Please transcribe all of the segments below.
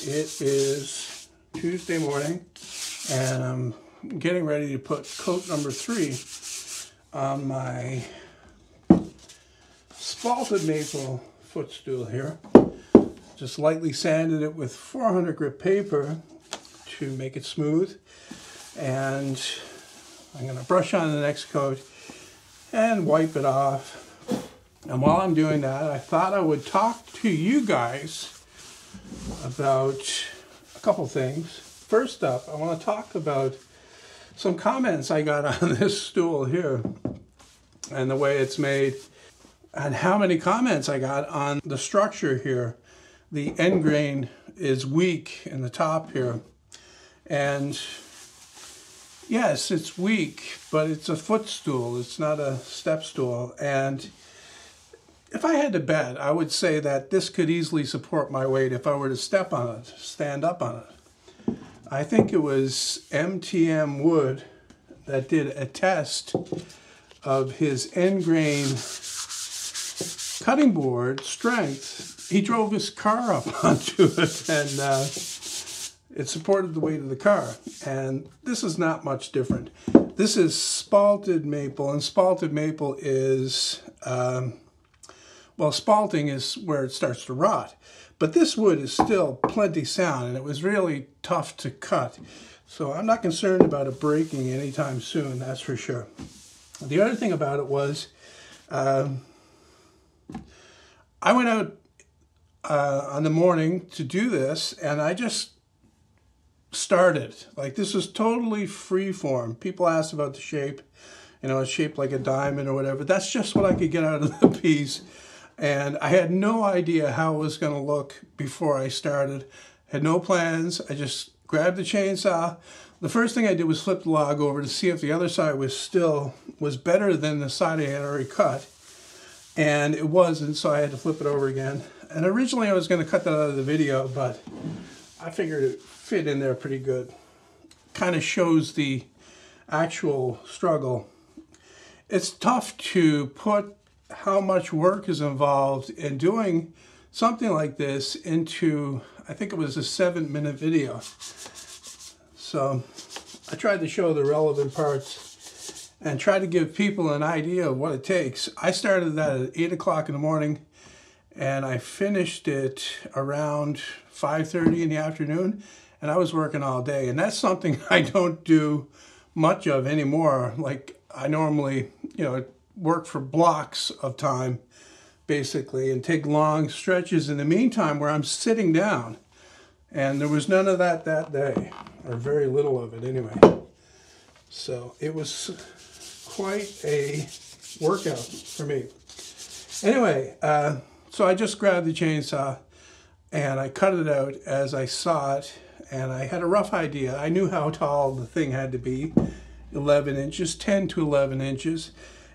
It is Tuesday morning, and I'm getting ready to put coat number 3 on my spalted maple footstool here. Just lightly sanded it with 400 grit paper to make it smooth, and I'm going to brush on the next coat and wipe it off. And while I'm doing that, I thought I would talk to you guys about a couple things. First up, I want to talk about some comments I got on this stool here and the way it's made, and how many comments I got on the structure here. The end grain is weak in the top here, and yes, it's weak, but it's a footstool. It's not a step stool. And if I had to bet, I would say that this could easily support my weight if I were to step on it, stand up on it. I think it was mtmwood that did a test of his end grain cutting board strength. He drove his car up onto it, and it supported the weight of the car. And this is not much different. This is spalted maple, and spalted maple is, well, spalting is where it starts to rot. But this wood is still plenty sound, and it was really tough to cut. So I'm not concerned about it breaking anytime soon, that's for sure. The other thing about it was, I went out on the morning to do this, and I just started. Like, this was totally free form. People asked about the shape. You know, it's shaped like a diamond or whatever. That's just what I could get out of the piece. And I had no idea how it was going to look before I started. Had no plans. I just grabbed the chainsaw. The first thing I did was flip the log over to see if the other side was better than the side I had already cut. And it wasn't, so I had to flip it over again. And originally I was going to cut that out of the video, but I figured it fit in there pretty good. Kind of shows the actual struggle. It's tough to put how much work is involved in doing something like this into, I think it was a 7-minute video. So I tried to show the relevant parts and try to give people an idea of what it takes. I started that at 8 o'clock in the morning, and I finished it around 5:30 in the afternoon, and I was working all day. And that's something I don't do much of anymore. Like, I normally, work for blocks of time, basically, and take long stretches in the meantime where I'm sitting down. And there was none of that day, or very little of it anyway. So it was quite a workout for me. Anyway, so I just grabbed the chainsaw and I cut it out as I saw it, and I had a rough idea. I knew how tall the thing had to be, 11 inches, 10 to 11 inches.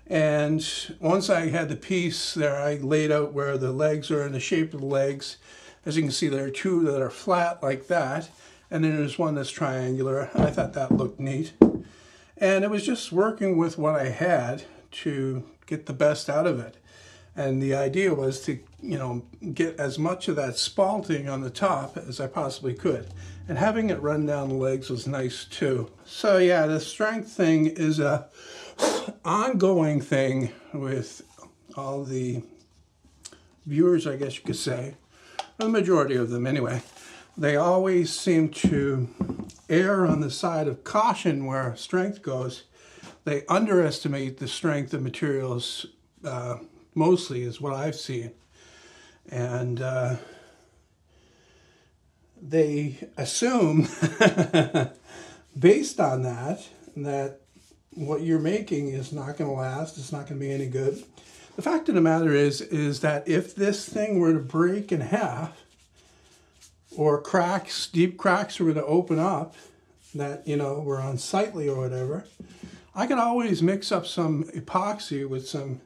And once I had the piece there, I laid out where the legs are and the shape of the legs. As you can see, there are 2 that are flat like that, and then there's one that's triangular. I thought that looked neat. And it was just working with what I had to get the best out of it. And the idea was to, get as much of that spalting on the top as I possibly could. And having it run down the legs was nice too. So yeah, the strength thing is a ongoing thing with all the viewers, I guess you could say. The majority of them anyway. They always seem to err on the side of caution where strength goes. They underestimate the strength of materials, mostly is what I've seen. And they assume, based on that what you're making is not going to last, it's not going to be any good. The fact of the matter is that if this thing were to break in half, or cracks, deep cracks were to open up that, were unsightly or whatever, I could always mix up some epoxy with some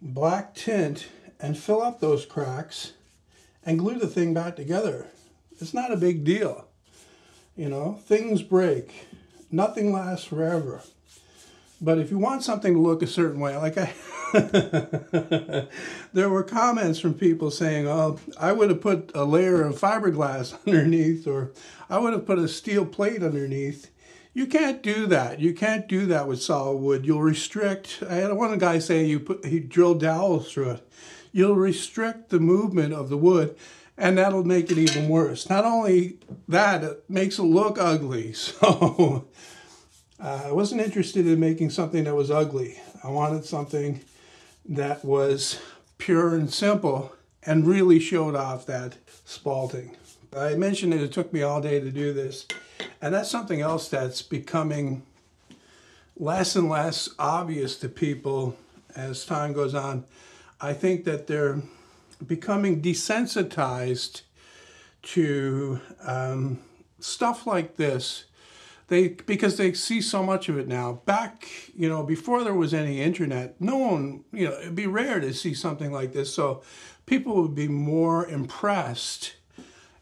black tint and fill up those cracks and glue the thing back together. It's not a big deal. Things break. Nothing lasts forever. But if you want something to look a certain way, like there were comments from people saying, oh, I would have put a layer of fiberglass underneath, or I would have put a steel plate underneath. You can't do that. You can't do that with solid wood. You'll restrict, I had one guy say he drilled dowels through it. You'll restrict the movement of the wood, and that'll make it even worse. Not only that, it makes it look ugly. So I wasn't interested in making something that was ugly. I wanted something that was pure and simple and really showed off that spalting. I mentioned that it took me all day to do this, and that's something else that's becoming less and less obvious to people as time goes on. I think that they're becoming desensitized to stuff like this. Because they see so much of it now. Back, before there was any internet, no one, it'd be rare to see something like this. So people would be more impressed,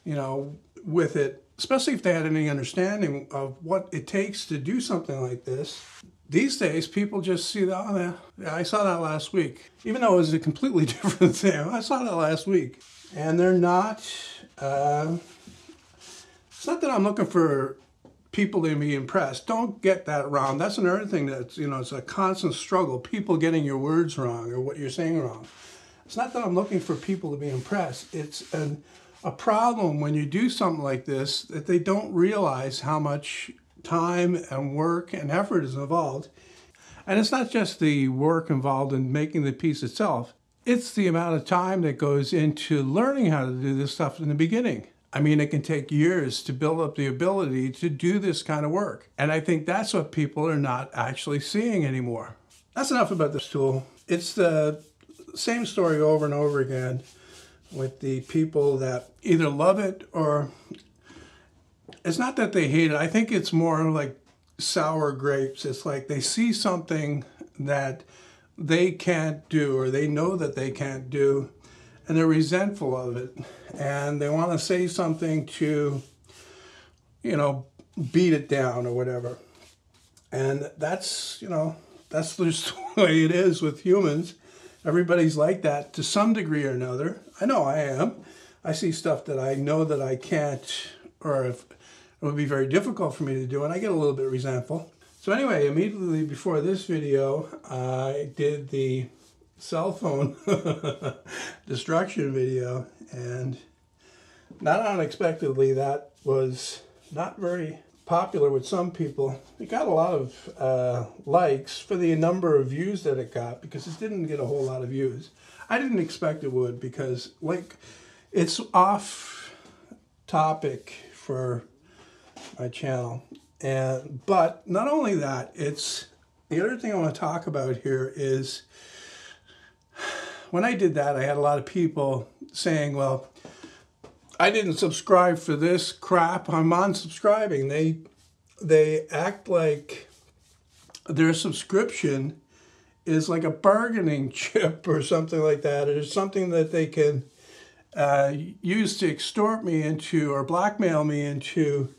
with it, especially if they had any understanding of what it takes to do something like this. These days, people just see that, oh, yeah, I saw that last week. Even though it was a completely different thing, I saw that last week. And they're not, it's not that I'm looking for people to be impressed. Don't get that wrong. That's another thing that's, it's a constant struggle. People getting your words wrong or what you're saying wrong. It's not that I'm looking for people to be impressed. It's a problem when you do something like this that they don't realize how much time and work and effort is involved. And it's not just the work involved in making the piece itself. It's the amount of time that goes into learning how to do this stuff in the beginning. I mean, it can take years to build up the ability to do this kind of work. And I think that's what people are not actually seeing anymore. That's enough about this tool. It's the same story over and over again with the people that either love it or it's not that they hate it. I think it's more like sour grapes. It's like they see something that they can't do or they know that they can't do, and they're resentful of it, and they want to say something to, beat it down or whatever. And that's, that's just the way it is with humans. Everybody's like that to some degree or another. I know I am. I see stuff that I know that I can't, or if it would be very difficult for me to do, and I get a little bit resentful. So anyway, immediately before this video, I did the cell phone destruction video, and not unexpectedly that was not very popular with some people. It got a lot of likes for the number of views that it got, because it didn't get a whole lot of views. I didn't expect it would, because it's off topic for my channel. But not only that, it's the other thing I want to talk about here is when I did that, I had a lot of people saying, well, I didn't subscribe for this crap, I'm unsubscribing. They act like their subscription is like a bargaining chip or something like that. Or something that they can use to extort me into or blackmail me into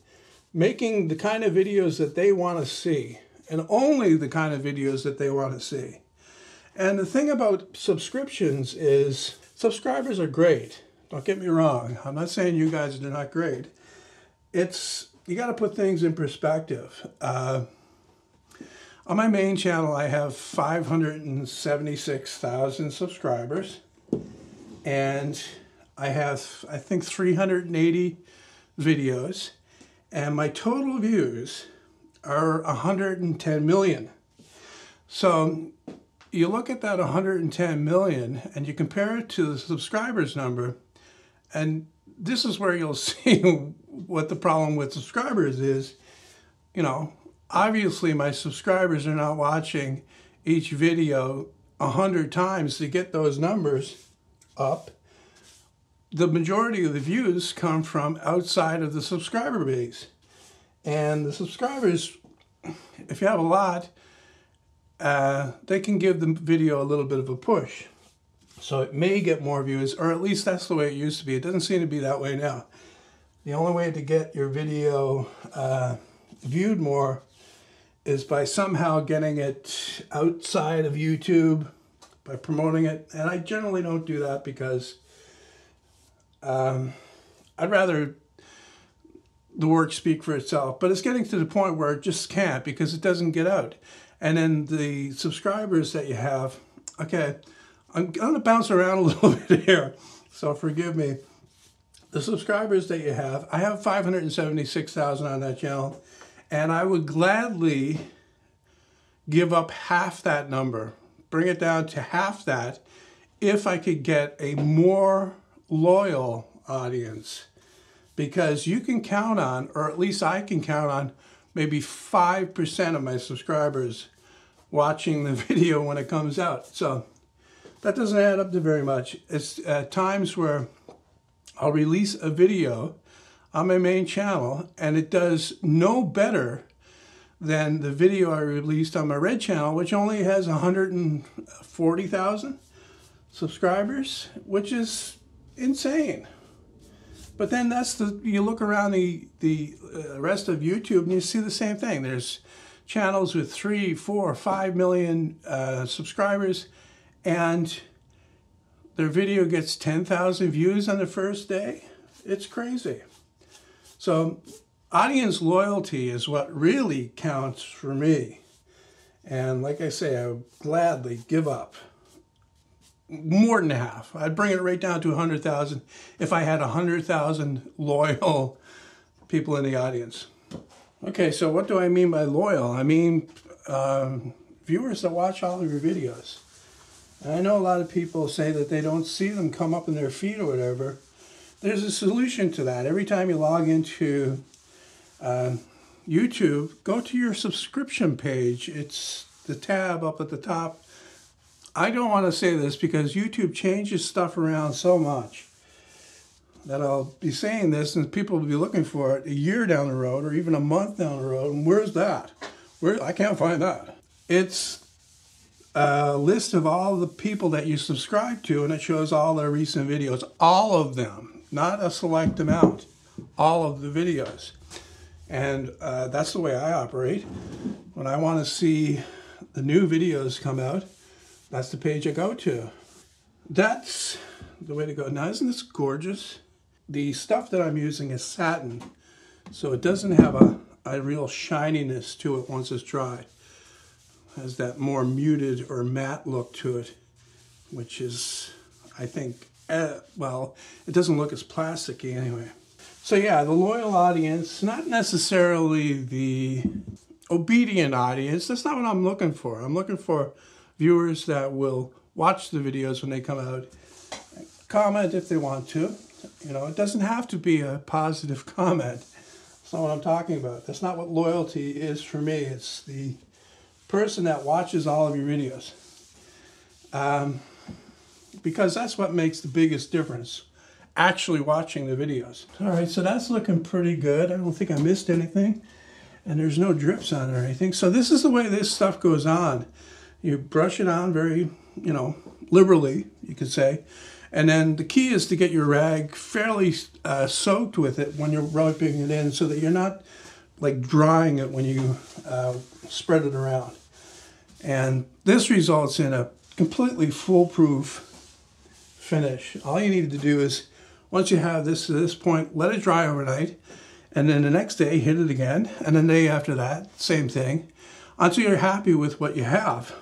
making the kind of videos that they want to see, and only the kind of videos that they want to see. And the thing about subscriptions is subscribers are great. Don't get me wrong. I'm not saying you guys are not great. You got to put things in perspective. On my main channel, I have 576,000 subscribers, and I have, I think, 380 videos, and my total views are 110 million. So you look at that 110 million and you compare it to the subscribers number, and this is where you'll see what the problem with subscribers is. Obviously my subscribers are not watching each video 100 times to get those numbers up. The majority of the views come from outside of the subscriber base. And the subscribers, if you have a lot, they can give the video a little bit of a push. So it may get more views, or at least that's the way it used to be. It doesn't seem to be that way now. The only way to get your video viewed more is by somehow getting it outside of YouTube, by promoting it. And I generally don't do that because I'd rather the work speak for itself. But it's getting to the point where it just can't because it doesn't get out. And then the subscribers that you have, okay, I'm going to bounce around a little bit here, so forgive me. The subscribers that you have, I have 576,000 on that channel, and I would gladly give up half that number, bring it down to half that, if I could get a more loyal audience. Because you can count on, or at least I can count on, maybe 5% of my subscribers watching the video when it comes out. So that doesn't add up to very much. It's times where I'll release a video on my main channel and it does no better than the video I released on my red channel, which only has 140,000 subscribers, which is insane. But then you look around the rest of YouTube and you see the same thing. There's channels with 3, 4, 5 million subscribers, and their video gets 10,000 views on the first day. It's crazy. So audience loyalty is what really counts for me. And like I say, I would gladly give up more than half. I'd bring it right down to 100,000 if I had 100,000 loyal people in the audience. Okay, so what do I mean by loyal? I mean viewers that watch all of your videos. And I know a lot of people say that they don't see them come up in their feed or whatever. There's a solution to that. Every time you log into YouTube, go to your subscription page. It's the tab up at the top. I don't want to say this because YouTube changes stuff around so much that I'll be saying this and people will be looking for it a year down the road or even a month down the road. And where's that? I can't find that. It's a list of all the people that you subscribe to, and it shows all their recent videos, all of them, not a select amount, all of the videos. And that's the way I operate. When I want to see the new videos come out, that's the page I go to. That's the way to go. Now, isn't this gorgeous? The stuff that I'm using is satin, so it doesn't have a real shininess to it once it's dry. It has that more muted or matte look to it, which is, I think, well, it doesn't look as plasticky anyway. So yeah, the loyal audience, not necessarily the obedient audience. That's not what I'm looking for. I'm looking for viewers that will watch the videos when they come out, comment if they want to. You know, it doesn't have to be a positive comment. That's not what I'm talking about. That's not what loyalty is for me. It's the person that watches all of your videos. Because that's what makes the biggest difference, actually watching the videos. All right, so that's looking pretty good. I don't think I missed anything. And there's no drips on it or anything. So this is the way this stuff goes on. You brush it on very, liberally, you could say. And then the key is to get your rag fairly soaked with it when you're rubbing it in so that you're not like drying it when you spread it around. And this results in a completely foolproof finish. All you need to do is, once you have this to this point, let it dry overnight. And then the next day, hit it again. And the day after that, same thing, until you're happy with what you have.